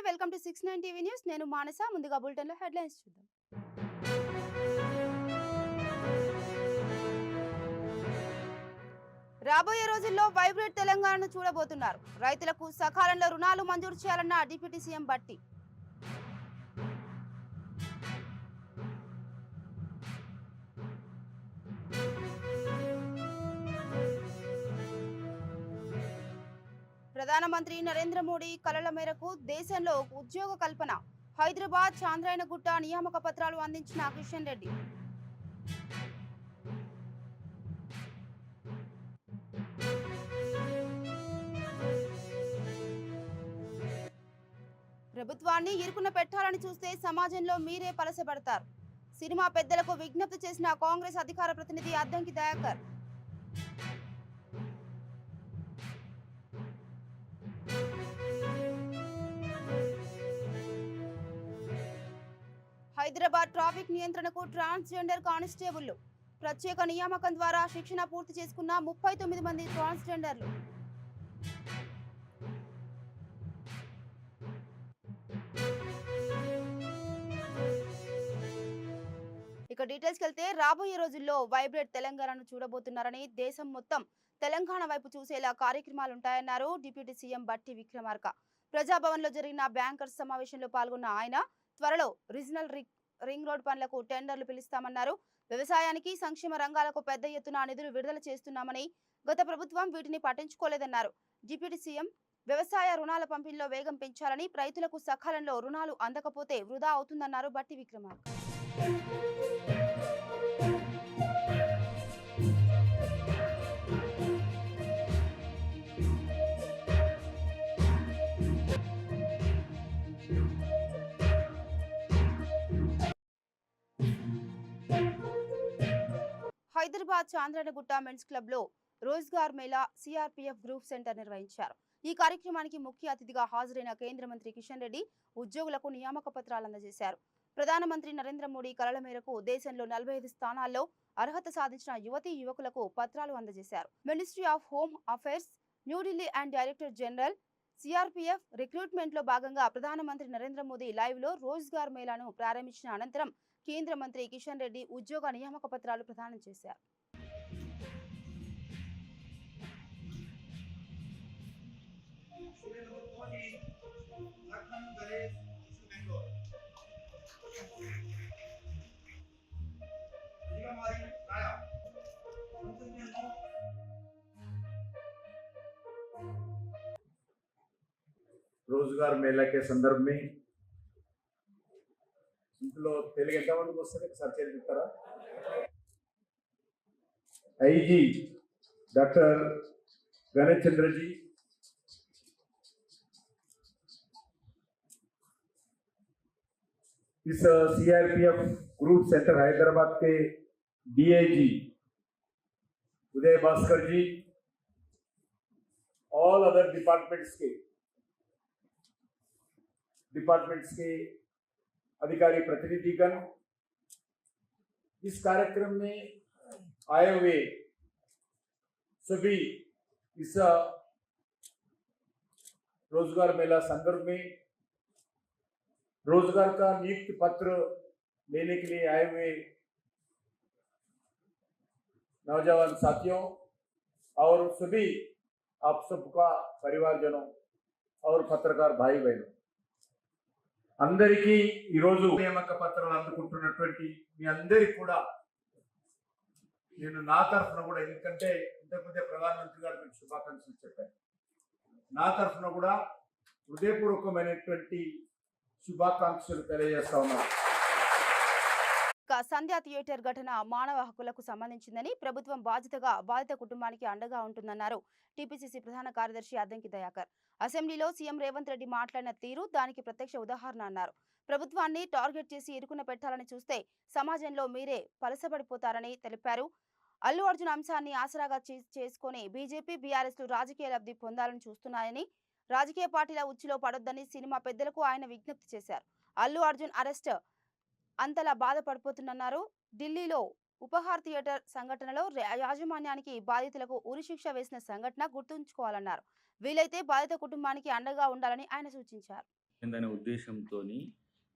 Welcome to 69 TV news. నేను మానస. ముందుగా bulletin లో హెడ్లైన్స్ చూద్దాం. రాబోయే రోజుల్లో వైబ్రేట్ తెలంగాణను చూడబోతున్నారు. రైతులకు సకాలంలో రుణాలు మంజూరు చేయాలన్న డిప్యూటీ సీఎం బట్టి. ప్రధానమంత్రి నరేంద్ర మోడీ కలల మేరకు దేశంలో ఉద్యోగ కల్పన. హైదరాబాద్ చాంద్రాయణగుట్ట నియామక పత్రాలు అందించిన కిషన్ రెడ్డి. ప్రభుత్వాన్ని ఇరుకున పెట్టాలని చూస్తే సమాజంలో మీరే పలసబడతారు. సినిమా పెద్దలకు విజ్ఞప్తి చేసిన కాంగ్రెస్ అధికార ప్రతినిధి అద్దంకి దయాకర్. హైదరాబాద్ ట్రాఫిక్ నియంత్రణకు ట్రాన్స్జెండర్ కానిస్టేబుళ్లు. ప్రత్యేక నియామకం ద్వారా శిక్షణ పూర్తి చేసుకున్న 39 మంది ట్రాన్స్జెండర్లు. ఇక డీటెయిల్స్ వెళ్తే రాబోయే రోజుల్లో వైబ్రేట్ తెలంగాణను చూడబోతున్నారని, దేశం మొత్తం తెలంగాణ వైపు చూసేలా కార్యక్రమాలుంటాయన్నారు డిప్యూటీ సీఎం బట్టి విక్రమార్క. ప్రజాభవన్ లో జరిగిన బ్యాంకర్స్ సమావేశంలో పాల్గొన్న ఆయన త్వరలో రీజనల్ రింగ్ రోడ్ పనులకు టెండర్లు పిలుస్తామన్నారు. వ్యవసాయానికి, సంక్షేమ రంగాలకు పెద్ద ఎత్తున నిధులు విడుదల చేస్తున్నామని, గత ప్రభుత్వం వీటిని పట్టించుకోలేదన్నారు. డిప్యూటీ సీఎం వ్యవసాయ రుణాల పంపిణీలో వేగం పెంచాలని, రైతులకు సకాలంలో రుణాలు అందకపోతే వృధా అవుతుందన్నారు బట్టి విక్రమార్క. హైదరాబాద్ చాంద్రాయణగుట్ట మెన్స్ క్లబ్ లో Rozgar Mela CRPF group centre నిర్వహించారు. ఈ కార్యక్రమానికి ముఖ్య అతిథిగా హాజరైన కేంద్ర మంత్రి కిషన్ రెడ్డి ఉద్యోగులకు నియామక పత్రాలు అందజేశారు. ప్రధానమంత్రి నరేంద్ర మోడీ కలల మేరకు దేశంలో 45 స్థానాల్లో అర్హత సాధించిన యువతీ యువకులకు పత్రాలు అందజేశారు. Ministry of home affairs, New Delhi and director general CRPF recruitment లో భాగంగా ప్రధానమంత్రి నరేంద్ర మోదీ లైవ్ లో రోజ్గార్ మేళాను ప్రారంభించిన అనంతరం కేంద్ర మంత్రి కిషన్ రెడ్డి ఉద్యోగ నియామక పత్రాలు ప్రదానం చేశారు. रोजगार मेला के संदर्भ में ఇందులో తెలుగు ఎంతమందికి వస్తుంది ఒకసారి చెప్తారా? ఐజీ డాక్టర్ गणेश चंद्र जी, इस सीआरपीएफ ग्रुप सेंटर हैदराबाद के डीआईजी उदय भास्कर जी, ऑल अदर डिपार्टमेंट्स के अधिकारी प्रतिनिधिगण, इस कार्यक्रम में आए हुए सभी इस रोजगार मेला संदर्भ में रोजगार का नियुक्ति पत्र लेने के लिए आए हुए नौजवान साथियों और सभी आप सबका परिवारजनों और पत्रकार भाई बहनों అందరికీ ఈ రోజు నియామక పత్రాలు అందుకుంటున్నటువంటి మీ అందరికీ కూడా నేను నా తరఫున కూడా, ఎందుకంటే ఇంతకుముందే ప్రధానమంత్రి గారు మీకు శుభాకాంక్షలు చెప్పారు, నా తరఫున కూడా హృదయపూర్వకమైనటువంటి శుభాకాంక్షలు తెలియజేస్తా ఉన్నాను. సంధ్యా థియేటర్ ఘటన మానవ హక్కులకు సంబంధించిందని, ప్రభుత్వం బాధిత కుటుంబానికి అండగా ఉంటుందన్నారు టీపీసీసీ ప్రధాన కార్యదర్శి అద్దంకి దయాకర్. అసెంబ్లీలో సీఎం రేవంత్ రెడ్డి మాట్లాడిన తీరు దానికి ప్రత్యక్ష ఉదాహరణ అన్నారు. ప్రభుత్వాన్ని టార్గెట్ చేసి ఇరుకున పెట్టాలని చూస్తే సమాజంలో మీరే పలసబడిపోతారని తెలిపారు. అల్లు అర్జున్ అంశాన్ని ఆసరాగా చేసుకుని బీజేపీ, బీఆర్ఎస్లు రాజకీయ లబ్ధి పొందాలని చూస్తున్నాయని, రాజకీయ పార్టీల ఉచ్చులో పడొద్దని సినిమా పెద్దలకు ఆయన విజ్ఞప్తి చేశారు. అల్లు అర్జున్ అరెస్ట్ అంతలా బాధపడిపోతున్నారు. ఢిల్లీలో ఉపహార్ థియేటర్ సంఘటనలో యాజమాన్యానికి, బాధితులకు ఉరిశిక్ష వేసిన సంఘటన గుర్తుంచుకోవాలన్నారు. వీలైతే బాధిత కుటుంబానికి అండగా ఉండాలని ఆయన సూచించారు. అనే ఉద్దేశంతోని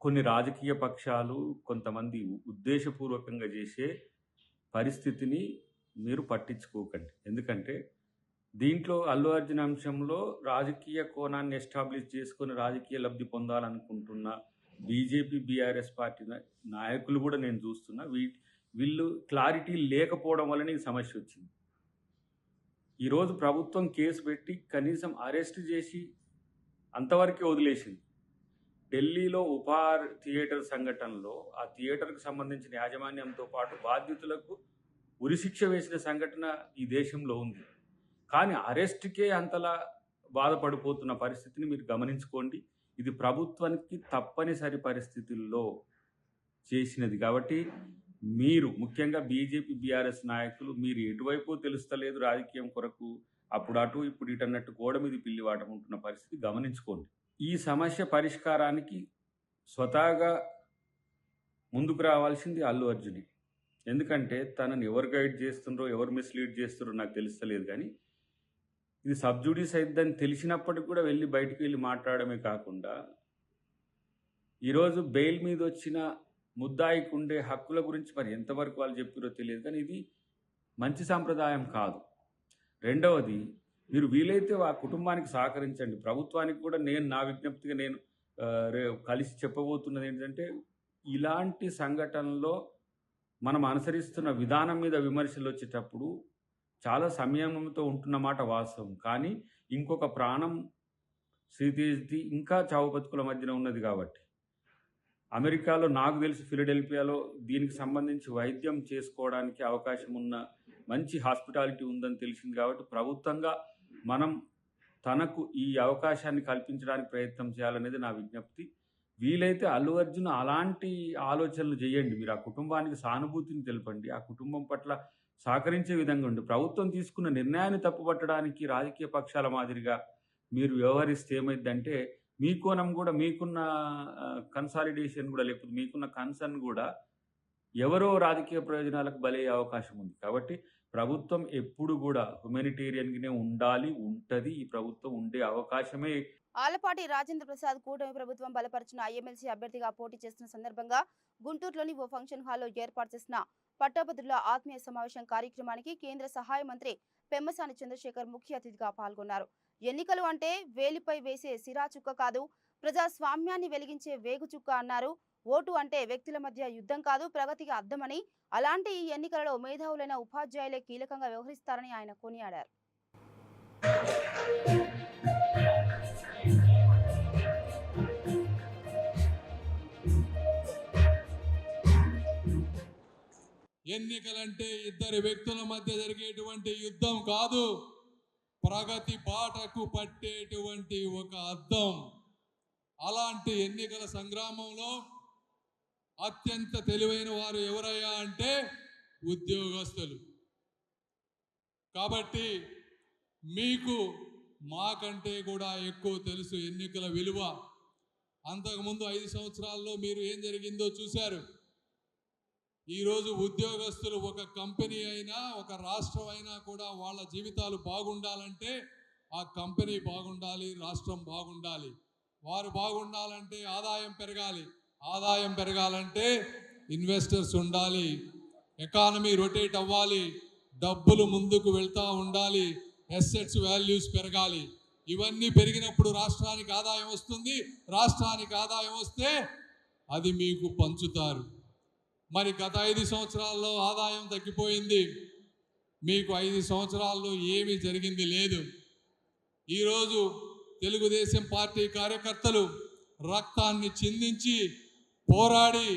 కొన్ని రాజకీయ పక్షాలు కొంతమంది ఉద్దేశపూర్వకంగా చేసే పరిస్థితిని మీరు పట్టించుకోకండి. ఎందుకంటే దీంట్లో అల్లు అర్జున్ అంశంలో రాజకీయ కోణాన్ని ఎస్టాబ్లిష్ చేసుకొని రాజకీయ లబ్ధి పొందాలనుకుంటున్న బీజేపీ, బీఆర్ఎస్ పార్టీ నాయకులు కూడా నేను చూస్తున్నా. వీళ్ళు క్లారిటీ లేకపోవడం వల్లనే ఈ సమస్య వచ్చింది. ఈరోజు ప్రభుత్వం కేసు పెట్టి కనీసం అరెస్ట్ చేసి అంతవరకే వదిలేసింది. ఢిల్లీలో ఉపహార్ థియేటర్ సంఘటనలో ఆ థియేటర్కు సంబంధించిన యాజమాన్యంతో పాటు బాధ్యతలకు ఉరిశిక్ష వేసిన సంఘటన ఈ దేశంలో ఉంది. కానీ అరెస్ట్కే అంతలా బాధపడిపోతున్న పరిస్థితిని మీరు గమనించుకోండి. ఇది ప్రభుత్వానికి తప్పనిసరి పరిస్థితుల్లో చేసినది కాబట్టి మీరు ముఖ్యంగా బీజేపీ, బీఆర్ఎస్ నాయకులు మీరు ఎటువైపు తెలుస్తలేదు రాజకీయం కొరకు, అప్పుడు అటు ఇప్పుడు ఇటు అన్నట్టు గోడ మీద పిల్లి వాటముంటున్న పరిస్థితి గమనించుకోండి. ఈ సమస్య పరిష్కారానికి స్వతహాగా ముందుకు రావాల్సింది అల్లు అర్జునే. ఎందుకంటే తనని ఎవరు గైడ్ చేస్తుండ్రో, ఎవరు మిస్లీడ్ చేస్తుండ్రో నాకు తెలుస్తలేదు. కానీ ఇది సబ్జుడీస్ అయిద్దని తెలిసినప్పటికి కూడా వెళ్ళి బయటికి వెళ్ళి మాట్లాడమే కాకుండా ఈరోజు బెయిల్ మీద వచ్చిన ముద్దాయికి ఉండే హక్కుల గురించి మరి ఎంతవరకు వాళ్ళు చెప్పారో తెలియదు. కానీ ఇది మంచి సాంప్రదాయం కాదు. రెండవది, మీరు వీలైతే ఆ కుటుంబానికి సహకరించండి. ప్రభుత్వానికి కూడా నా విజ్ఞప్తిగా నేను కలిసి చెప్పబోతున్నది ఏంటంటే, ఇలాంటి సంఘటనలో మనం అనుసరిస్తున్న విధానం మీద విమర్శలు వచ్చేటప్పుడు చాలా సంయమనంతో ఉంటున్నమాట వాస్తవం. కానీ ఇంకొక ప్రాణం శ్రీతేజ్ది ఇంకా చావు బతుకుల మధ్యన ఉన్నది కాబట్టి అమెరికాలో నాకు తెలిసి ఫిలడెల్ఫియాలో దీనికి సంబంధించి వైద్యం చేసుకోవడానికి అవకాశం ఉన్న మంచి హాస్పిటాలిటీ ఉందని తెలిసింది. కాబట్టి ప్రభుత్వంగా మనం తనకు ఈ అవకాశాన్ని కల్పించడానికి ప్రయత్నం చేయాలనేది నా విజ్ఞప్తి. వీలైతే అల్లు అర్జున్ అలాంటి ఆలోచనలు చేయండి. మీరు ఆ కుటుంబానికి సానుభూతిని తెలపండి. ఆ కుటుంబం పట్ల సహకరించే విధంగా ఉండి ప్రభుత్వం తీసుకున్న నిర్ణయాన్ని తప్పుపట్టడానికి రాజకీయ పక్షాల మాదిరిగా మీరు వ్యవహరిస్తే ఏమైందంటే మీ కోణం కూడా, మీకున్న కన్సాలిడేషన్ కూడా, లేకపోతే మీకున్న కన్సర్న్ కూడా ఎవరో రాజకీయ ప్రయోజనాలకు బలయ్యే అవకాశం ఉంది. కాబట్టి ప్రభుత్వం ఎప్పుడు కూడా హ్యుమానిటేరియన్గానే ఉండాలి, ఉంటుంది. ఈ ప్రభుత్వం ఉండే అవకాశమే. ఆలపాటి రాజేంద్ర ప్రసాద్ కూటమి ప్రభుత్వం బలపరిచిన ఐఎంఎల్సీ అభ్యర్థిగా పోటీ చేస్తున్న సందర్భంగా గుంటూరులోని ఓ ఫంక్షన్ హాల్లో ఏర్పాటు చేసిన పట్టభద్రుల ఆత్మీయ సమావేశం కార్యక్రమానికి కేంద్ర సహాయ మంత్రి పెమ్మసాని చంద్రశేఖర్ ముఖ్య అతిథిగా పాల్గొన్నారు. ఎన్నికలు అంటే వేలిపై వేసే సిరాచుక్క కాదు, ప్రజాస్వామ్యాన్ని వెలిగించే వేగుచుక్క అన్నారు. ఓటు అంటే వ్యక్తుల మధ్య యుద్ధం కాదు, ప్రగతికి అర్థమని, అలాంటి ఈ ఎన్నికలలో మేధావులైన ఉపాధ్యాయులే కీలకంగా వ్యవహరిస్తారని ఆయన కొనియాడారు. ఎన్నికలంటే ఇద్దరు వ్యక్తుల మధ్య జరిగేటువంటి యుద్ధం కాదు, ప్రగతి బాటకు పట్టేటువంటి ఒక అద్దం. అలాంటి ఎన్నికల సంగ్రామంలో అత్యంత తెలివైన వారు ఎవరయ్యా అంటే ఉద్యోగస్తులు. కాబట్టి మీకు మాకంటే కూడా ఎక్కువ తెలుసు ఎన్నికల విలువ. అంతకుముందు 5 సంవత్సరాల్లో మీరు ఏం జరిగిందో చూశారు. ఈరోజు ఉద్యోగస్తులు ఒక కంపెనీ అయినా, ఒక రాష్ట్రం అయినా కూడా వాళ్ళ జీవితాలు బాగుండాలంటే ఆ కంపెనీ బాగుండాలి, రాష్ట్రం బాగుండాలి. వారు బాగుండాలంటే ఆదాయం పెరగాలి, ఆదాయం పెరగాలంటే ఇన్వెస్టర్స్ ఉండాలి, ఎకానమీ రొటేట్ అవ్వాలి, డబ్బులు ముందుకు వెళ్తూ ఉండాలి, అసెట్స్ వాల్యూస్ పెరగాలి. ఇవన్నీ పెరిగినప్పుడు రాష్ట్రానికి ఆదాయం వస్తుంది. రాష్ట్రానికి ఆదాయం వస్తే అది మీకు పంచుతారు. మరి గత 5 సంవత్సరాల్లో ఆదాయం తగ్గిపోయింది. మీకు 5 సంవత్సరాల్లో ఏమీ జరిగింది లేదు. ఈరోజు తెలుగుదేశం పార్టీ కార్యకర్తలు రక్తాన్ని చిందించి పోరాడి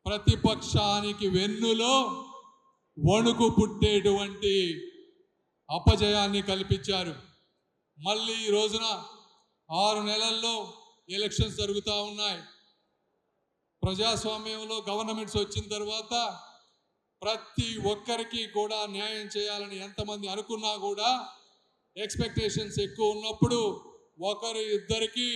ప్రతిపక్షానికి వెన్నులో వణుకు పుట్టేటువంటి అపజయాన్ని కల్పించారు. మళ్ళీ ఈ రోజున 6 నెలల్లో ఎలక్షన్స్ జరుగుతూ ఉన్నాయి. ప్రజాస్వామ్యంలో గవర్నమెంట్స్ వచ్చిన తర్వాత ప్రతి ఒక్కరికి కూడా న్యాయం చేయాలని ఎంతమంది అనుకున్నా కూడా ఎక్స్పెక్టేషన్స్ ఎక్కువ ఉన్నప్పుడు ఒకరు ఇద్దరికి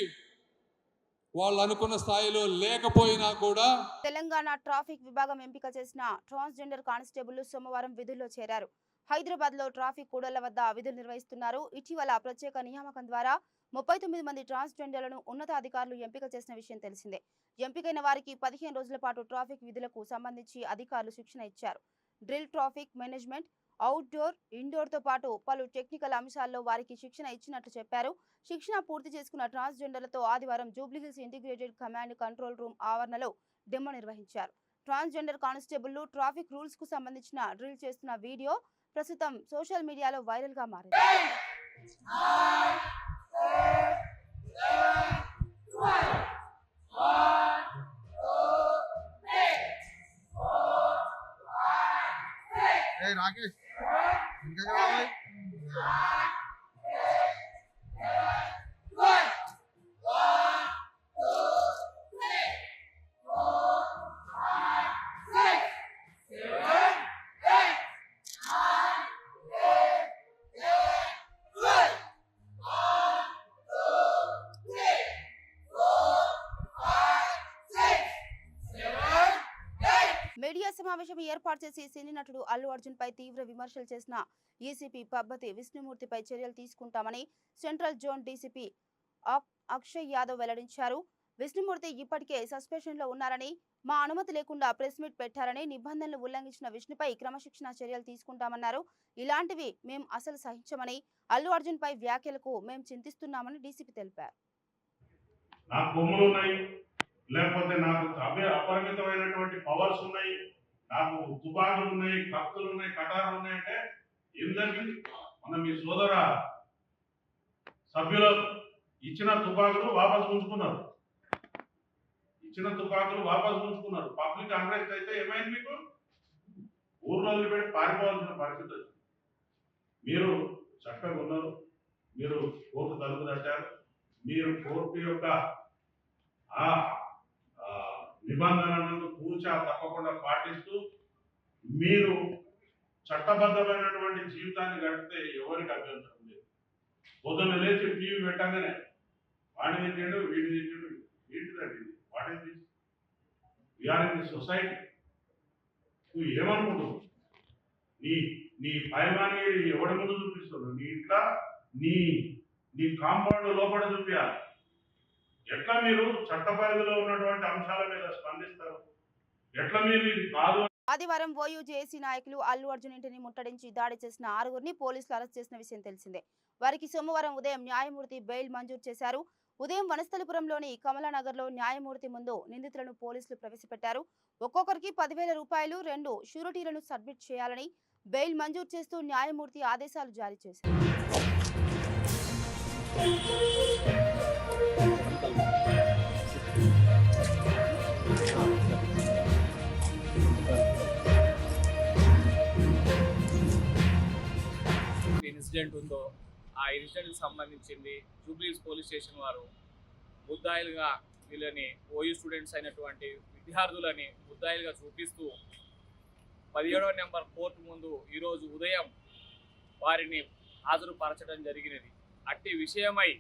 వాళ్ళు అనుకున్న స్థాయిలో లేకపోయినా కూడా. తెలంగాణ ట్రాఫిక్ విభాగం ఎంపిక చేసిన ట్రాన్స్జెండర్ కానిస్టేబుల్ సోమవారం విధుల్లో చేరారు. హైదరాబాద్ లో ట్రాఫిక్ కూడళ్ల వద్ద విధులు నిర్వహిస్తున్నారు. ఇటీవల ప్రత్యేక నియామకం ద్వారా 39 మంది ట్రాన్స్జెండర్లను ఉన్నతాధికారులు ఎంపిక చేసిన విషయం తెలిసిందే. ఎంపికైన వారికి 15 రోజుల పాటు ట్రాఫిక్ విధులకు సంబంధించి అధికారులు శిక్షణ ఇచ్చారు. డ్రిల్, ట్రాఫిక్ మేనేజ్మెంట్, అవుట్డోర్, ఇండోర్తో పాటు పలు టెక్నికల్ అంశాల్లో వారికి శిక్షణ ఇచ్చినట్లు చెప్పారు. శిక్షణ పూర్తి చేసుకున్న ట్రాన్స్జెండర్లతో ఆదివారం Jubilee Hills integrated command control room ఆవరణలో డెమో నిర్వహించారు. ట్రాన్స్జెండర్ కానిస్టేబుల్ ట్రాఫిక్ రూల్స్ కు సంబంధించిన డ్రిల్ చేస్తున్న వీడియో ప్రస్తుతం సోషల్ మీడియాలో వైరల్ గా మారింది. రాకేష్ ఇంకా కావాలి మీడియా సమావేశం ఏర్పాటు చేసి సినీ నటుడు అల్లు అర్జున్ పై తీవ్ర విమర్శలు చేసిన ఏసీపీ పబ్బతి విష్ణుమూర్తిపై చర్యలు తీసుకుంటామని central zone DCP Akshay Yadav వెల్లడించారు. విష్ణుమూర్తి ఇప్పటికే సస్పెన్షన్ లో ఉన్నారని, మా అనుమతి లేకుండా ప్రెస్ మీట్ పెట్టారని, నిబంధనలు ఉల్లంఘించిన విష్ణుపై క్రమశిక్షణ చర్యలు తీసుకుంటామన్నారు. ఇలాంటివి మేం అసలు సహించమని, అల్లు అర్జున్ పై వ్యాఖ్యలకు మేం చింతిస్తున్నామని డీసీపీ తెలిపారు. లేకపోతే నాకు అపరిమితమైనటువంటి పవర్స్ ఉన్నాయి, నాకు తుపాకులు ఉన్నాయి, కత్తులు ఉన్నాయి, కటార్లు ఉన్నాయి అంటే ఏం జరిగింది? మన మీ సోదర సభ్యులకు ఇచ్చిన తుపాకులు వాపసు ఉంచుకున్నారు. పబ్లిక్ అన్రెస్ట్ అయితే ఏమైంది? మీకు ఊర్లో వదిలిపెట్టి పారిపోవాల్సిన పరిస్థితి వచ్చింది. మీరు చక్కగా ఉన్నారు, మీరు కోర్టు తలుపు తట్టారు, మీరు కోర్టు యొక్క నిబంధనలను తూచా తప్పకుండా పాటిస్తూ మీరు చట్టబద్ధమైనటువంటి జీవితాన్ని గడిపితే ఎవరికి అభ్యంతరం లేదు. పొద్దున్న లేచి టీవీ పెట్టగానే వాడిని తింటాడు, వీడిని తింటాడు, ఏంటిదండి what is this? We are in the society. నువ్వు ఏమనుకుంటున్నావు? నీ పైమాని ఎవరి ముందు చూపిస్తున్నావు? నీ ఇంట్లో నీ కాంపౌండ్ లోపల చూపించాలి. ఎట్లా మీరు చట్ట పరిధిలో ఉన్నటువంటి అంశాల మీద స్పందిస్తారు? ఎట్లా మీరు ఇది కాదు? ఆదివారం ఓయూజేఏసీ నాయకులు అల్లు అర్జున్ ఇంటిని ముట్టడించి దాడి చేసిన 6గురిని పోలీసులు అరెస్ట్ చేసిన విషయం తెలిసిందే. వారికి సోమవారం ఉదయం న్యాయమూర్తి బెయిల్ మంజూరు చేశారు. ఉదయం వనస్థలిపురంలోని కమలానగర్లో న్యాయమూర్తి ముందు నిందితులను పోలీసులు ప్రవేశపెట్టారు. ఒక్కొక్కరికి 10,000 రూపాయలు, 2 షూరిటీలను సబ్మిట్ చేయాలని బెయిల్ మంజూరు చేస్తూ న్యాయమూర్తి ఆదేశాలు జారీ చేశారు. ఇన్సిడెంట్ ఉందో ఆ ఇన్సిడెంట్కి సంబంధించింది జూబ్లీహిల్స్ పోలీస్ స్టేషన్ వారు ముద్దాయిలుగా వీళ్ళని ఓయూ స్టూడెంట్స్ అయినటువంటి విద్యార్థులని ముద్దాయిలుగా చూపిస్తూ 17వ నెంబర్ కోర్టు ముందు ఈరోజు ఉదయం వారిని హాజరుపరచడం జరిగినది. అట్టి విషయమై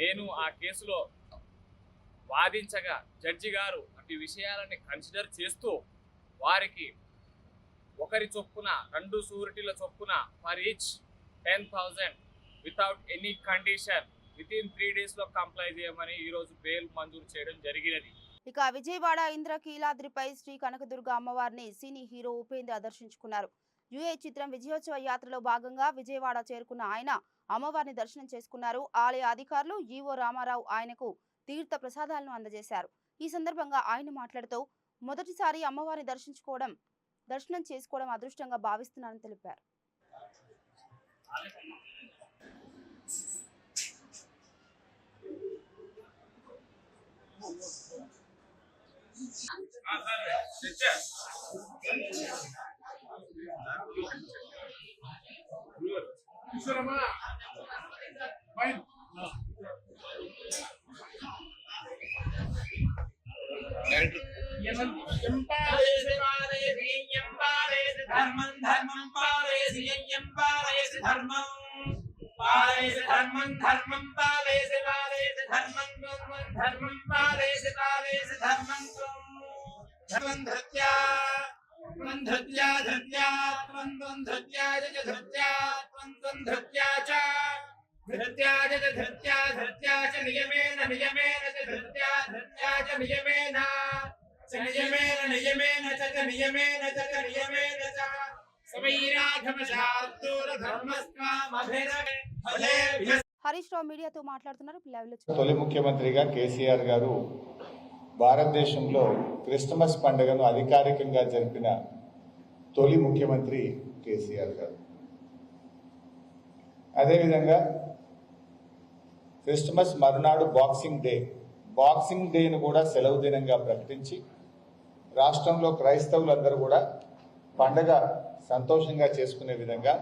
నేను ఆ కేసులో వాదించగా జడ్జి గారు అట్టి విషయాలని కన్సిడర్ చేస్తూ వారికి ఒకరి చొప్పున 2 షూరిటీల చొప్పున for each 10,000 without any condition within 3 days లో కంప్లై చేయమని ఈరోజు బెయిల్ మంజూరు చేయడం జరిగినది. ఇక విజయవాడ ఇంద్రకీలాద్రిపై శ్రీ కనకదుర్గ అమ్మవారిని సినీ హీరో ఉపేంద్ర దర్శించుకున్నారు. యుఏ చిత్రం విజయోత్సవ యాత్రలో భాగంగా విజయవాడ చేరుకున్న ఆయన అమ్మవారిని దర్శనం చేసుకున్నారు. ఆలయ అధికారులు ఈవో రామారావు ఆయనకు తీర్థ ప్రసాదాలను అందజేశారు. ఈ సందర్భంగా ఆయన మాట్లాడుతూ మొదటిసారి అమ్మవారిని దర్శనం చేసుకోవడం అదృష్టంగా భావిస్తున్నానని తెలిపారు. ధృత్యాజ ధృత్యా ధృత్యా చ నియమేన నియమేన చ ధృత్యా ధృత్యా చ నియమేన చ నియమేన నియమేన చ నియమేన చ నియమేన చ సమైరాఘమశార్దూర ధర్మస్కామభిరమే ఫలేభ్య. హరీష్ రావు మీడియాతో మాట్లాడుతున్నారు. లైవ్ లో తొలి ముఖ్యమంత్రిగా కేసీఆర్ గారు భారతదేశంలో క్రిస్టమస్ పండుగను అధికారికంగా జరిపిన తొలి ముఖ్యమంత్రి కేసీఆర్ గారు. అదేవిధంగా క్రిస్టమస్ మరునాడు బాక్సింగ్ డేను కూడా సెలవు దినంగా ప్రకటించి రాష్ట్రంలో క్రైస్తవులందరూ కూడా పండగ సంతోషంగా చేసుకునే విధంగా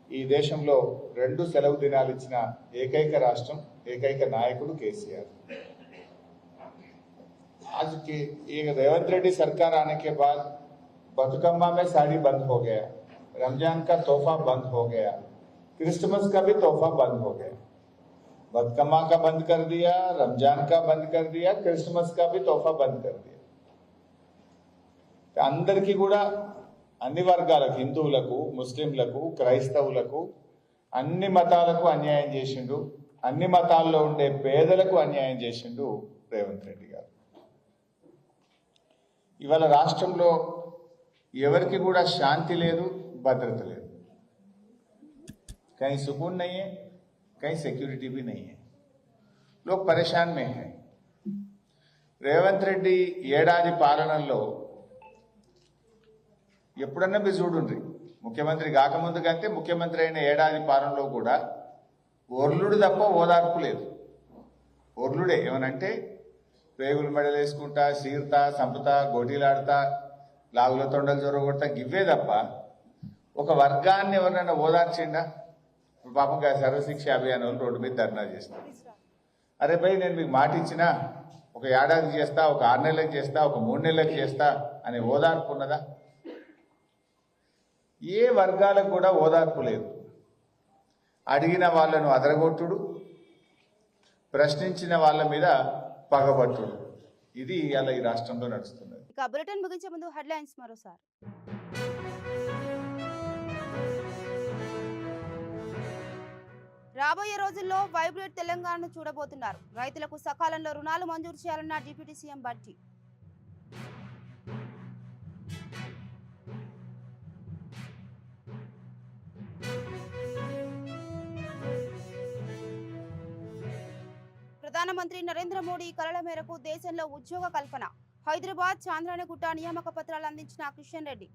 ఈ దేశంలో 2 సెలవు దినాలు ఇచ్చిన ఏకైక రాష్ట్రం, ఏకైక నాయకుడు కేసీఆర్. आज के ये रेवंत रेड्डी सरकार आने के बाद बतुकम्मा में साड़ी बंद हो गया, रमजान का तोहफा बंद हो गया, क्रिसमस का भी तोहफा बंद हो गया. बतुकम्मा का बंद कर दिया, रमजान का बंद कर दिया, क्रिसमस का भी तोहफा बंद कर दिया. అందరికీ కూడా అన్ని వర్గాలకు, హిందువులకు, ముస్లింలకు, క్రైస్తవులకు, అన్ని మతాలకు అన్యాయం చేసిండు. అన్ని మతాల్లో ఉండే పేదలకు అన్యాయం చేసిండు రేవంత్ రెడ్డి గారు. ఇవాళ రాష్ట్రంలో ఎవరికి కూడా శాంతి లేదు, భద్రత లేదు. कहीं सुकून नहीं है, कहीं सिक्योरिटी भी नहीं है. लोग परेशान में हैं. రేవంత్ రెడ్డి ఏడాది పాలనలో ఎప్పుడన్నా మీరు చూడుండ్రి, ముఖ్యమంత్రి కాకముందు కంటే ముఖ్యమంత్రి అయిన ఏడాది పాలనలో కూడా ఓర్లుడు తప్ప ఓదార్పు లేదు. ఓర్లుడే ఏమనంటే పేగులు మెడలు వేసుకుంటా, సీర్తా, సంపుతా, గోటీలాడుతా, లాగుల తొండలు జొరగొడతా, గివ్వే తప్ప ఒక వర్గాన్ని ఎవరినైనా ఓదార్చిండా? పాపం సర్వశిక్ష అభియాన్ వాళ్ళు రోడ్డు మీద ధర్నా చేస్తారు. అరే భయ్, నేను మీకు మాట ఇచ్చినా ఒక ఏడాది చేస్తా, ఒక 6 నెలలకు చేస్తా, ఒక 3 నెలలకు చేస్తా అనే ఓదార్పు ఉన్నదా? ఏ వర్గాలకు కూడా ఓదార్పు లేదు. అడిగిన వాళ్ళను అదరగొట్టుడు, ప్రశ్నించిన వాళ్ళ మీద పగబట్టుడు, ఇది అలా ఈ రాష్ట్రంలో నడుస్తున్నది. ఇక బులెటిన్ ముగించే ముందు హెడ్లైన్స్ మరోసారి. రాబోయే రోజుల్లో వైబ్రేట్ తెలంగాణను చూడబోతున్నారు. రైతులకు సకాలంలో రుణాలు మంజూరు చేయాలన్న డిప్యూటీ సీఎం బట్టి. ప్రధానమంత్రి నరేంద్ర మోడీ కలల మేరకు దేశంలో ఉద్యోగ కల్పన. హైదరాబాద్ చాంద్రాయణగుట్ట నియామక పత్రాలు అందించిన కిషన్ రెడ్డి.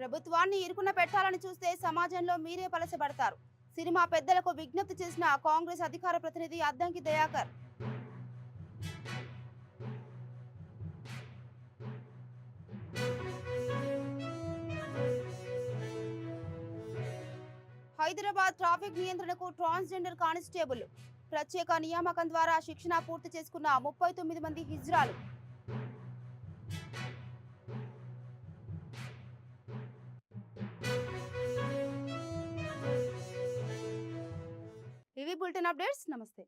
ప్రభుత్వాన్ని ఇరుకున పెట్టాలని చూస్తే సమాజంలో మీరే పలసబడతారు. సినిమా పెద్దలకు విజ్ఞప్తి చేసిన కాంగ్రెస్ అధికార ప్రతినిధి అద్దంకి దయాకర్. హైదరాబాద్ ట్రాఫిక్ నియంత్రణకు ట్రాన్స్జెండర్ కానిస్టేబుల్. ప్రత్యేక నియామకం ద్వారా శిక్షణ పూర్తి చేసుకున్న 39 మంది హిజ్రాలు. ఇవి బులెటిన్ అప్డేట్స్. నమస్తే.